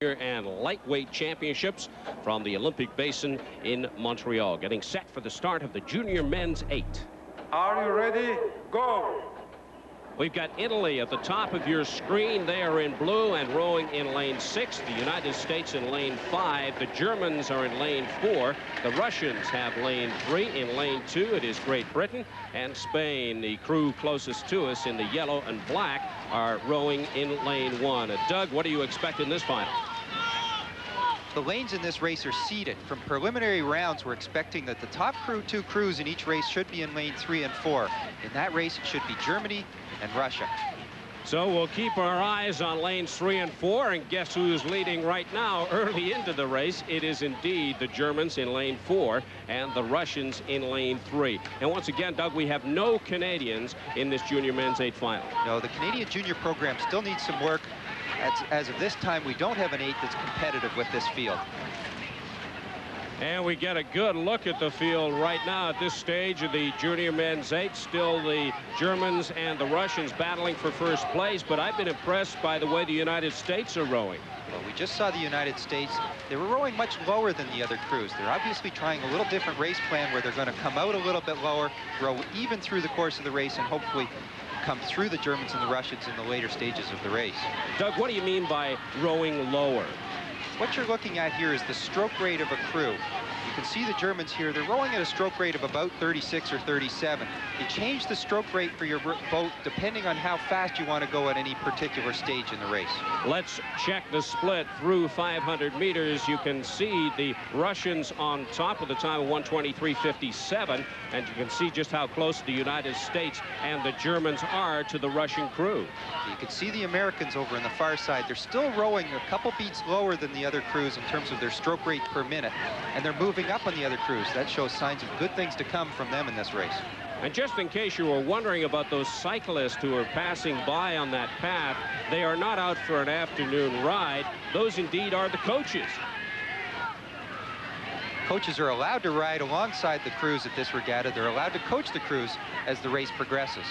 and lightweight championships from the Olympic Basin in Montreal, getting set for the start of the junior men's 8. Are you ready? Go! We've got Italy at the top of your screen. They are in blue and rowing in lane 6. The United States in lane 5. The Germans are in lane 4. The Russians have lane 3. In lane 2, it is Great Britain and Spain. The crew closest to us in the yellow and black are rowing in lane 1. Doug, what do you expect in this final? The lanes in this race are seeded. From preliminary rounds, we're expecting that the top two crews in each race should be in lane 3 and 4. In that race, it should be Germany and Russia. So we'll keep our eyes on lanes 3 and 4, and guess who's leading right now early into the race? It is indeed the Germans in lane 4 and the Russians in lane 3. And once again, Doug, we have no Canadians in this junior men's 8 final. No, the Canadian junior program still needs some work. As of this time, we don't have an 8 that's competitive with this field. And we get a good look at the field right now at this stage of the junior men's 8. Still the Germans and the Russians battling for first place, but I've been impressed by the way the United States are rowing. Well, we just saw the United States. They were rowing much lower than the other crews. They're obviously trying a little different race plan where they're going to come out a little bit lower, row even through the course of the race, and hopefully come through the Germans and the Russians in the later stages of the race. Doug, what do you mean by rowing lower? What you're looking at here is the stroke rate of a crew. You can see the Germans here, they're rowing at a stroke rate of about 36 or 37. You change the stroke rate for your boat depending on how fast you want to go at any particular stage in the race. Let's check the split through 500 meters. You can see the Russians on top with a time of 1:23.57, and you can see just how close the United States and the Germans are to the Russian crew. You can see the Americans over on the far side. They're still rowing a couple beats lower than the other crews in terms of their stroke rate per minute, and they're moving up on the other crews. That shows signs of good things to come from them in this race. And just in case you were wondering about those cyclists who are passing by on that path, they are not out for an afternoon ride. Those indeed are the coaches. Coaches are allowed to ride alongside the crews at this regatta. They're allowed to coach the crews as the race progresses.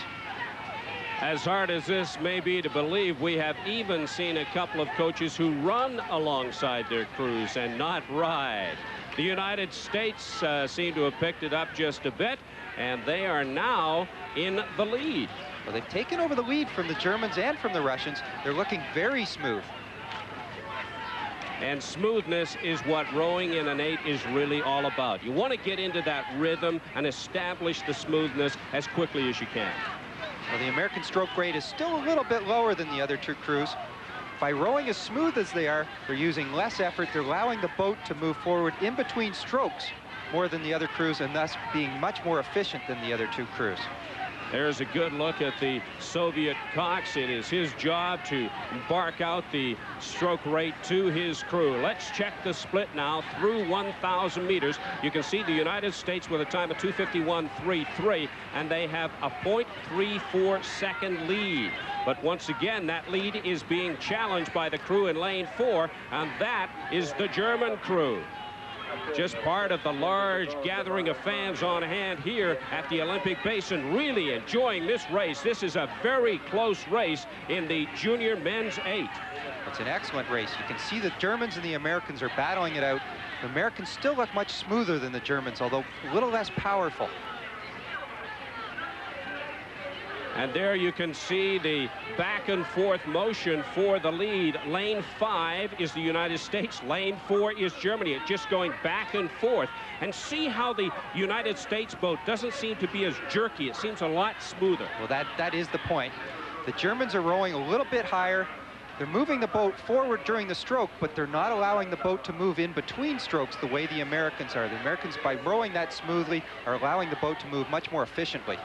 As hard as this may be to believe, we have even seen a couple of coaches who run alongside their crews and not ride. The United States seem to have picked it up just a bit, and they are now in the lead. Well, they've taken over the lead from the Germans and from the Russians. They're looking very smooth. And smoothness is what rowing in an 8 is really all about. You want to get into that rhythm and establish the smoothness as quickly as you can. Well, the American stroke rate is still a little bit lower than the other two crews. By rowing as smooth as they are, they're using less effort. They're allowing the boat to move forward in between strokes more than the other crews, and thus being much more efficient than the other two crews. There's a good look at the Soviet Cox. It is his job to bark out the stroke rate to his crew. Let's check the split now through 1,000 meters. You can see the United States with a time of 2:51.33, and they have a 0.34 second lead. But once again, that lead is being challenged by the crew in lane 4, and that is the German crew. Just part of the large gathering of fans on hand here at the Olympic Basin, really enjoying this race. This is a very close race in the junior men's 8. It's an excellent race. You can see the Germans and the Americans are battling it out. The Americans still look much smoother than the Germans, although a little less powerful. And there you can see the back and forth motion for the lead. Lane 5 is the United States. Lane 4 is Germany. It's just going back and forth. And see how the United States boat doesn't seem to be as jerky. It seems a lot smoother. Well, that is the point. The Germans are rowing a little bit higher. They're moving the boat forward during the stroke, but they're not allowing the boat to move in between strokes the way the Americans are. The Americans, by rowing that smoothly, are allowing the boat to move much more efficiently.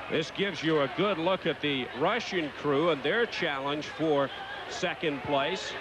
This gives you a good look at the Russian crew and their challenge for second place.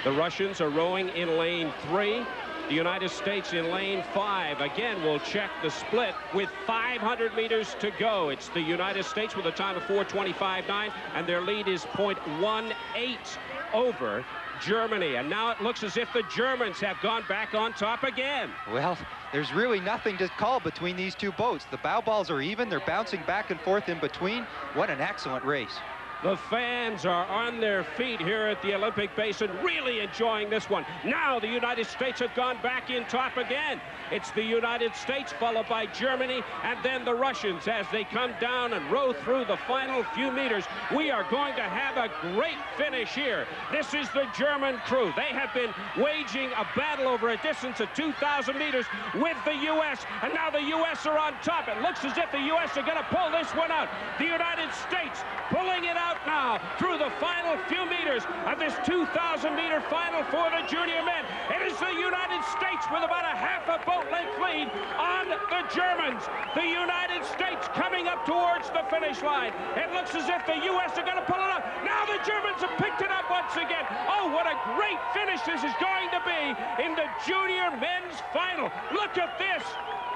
The Russians are rowing in lane 3. The United States in lane 5. Again, we'll check the split with 500 meters to go. It's the United States with a time of 4:25.9, and their lead is 0.18 over Germany. And now it looks as if the Germans have gone back on top again. Well, there's really nothing to call between these two boats. The bow balls are even. They're bouncing back and forth in between. What an excellent race. The fans are on their feet here at the Olympic Basin, really enjoying this one. Now the United States have gone back in top again. It's the United States followed by Germany and then the Russians as they come down and row through the final few meters. We are going to have a great finish here. This is the German crew. They have been waging a battle over a distance of 2,000 meters with the U.S. and now the U.S. are on top. It looks as if the U.S. are going to pull this one out. The United States pulling it out now through the final few meters of this 2,000-meter final for the junior men. It is the United States with about a half a boat length lead on the Germans. The United States coming up towards the finish line. It looks as if the U.S. are going to pull it up. Now the Germans have picked it up once again. Oh, what a great finish this is going to be in the junior men's final. Look at this.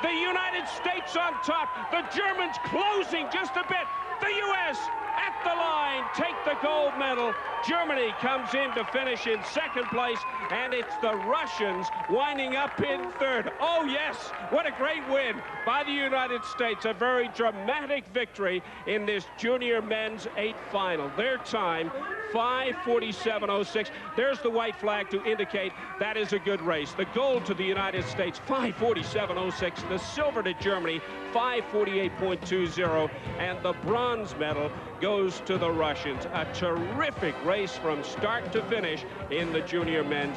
The United States on top. The Germans closing just a bit. The U.S. at the line take the gold medal. Germany comes in to finish in second place, and it's the Russians winding up in third. Oh, yes, what a great win by the United States. A very dramatic victory in this junior men's 8 final. Their time, 5:47.06. There's the white flag to indicate that is a good race. The gold to the United States, 5:47.06. The silver to Germany, 5:48.20. And the bronze medal goes to the Russians. A terrific race from start to finish in the junior men's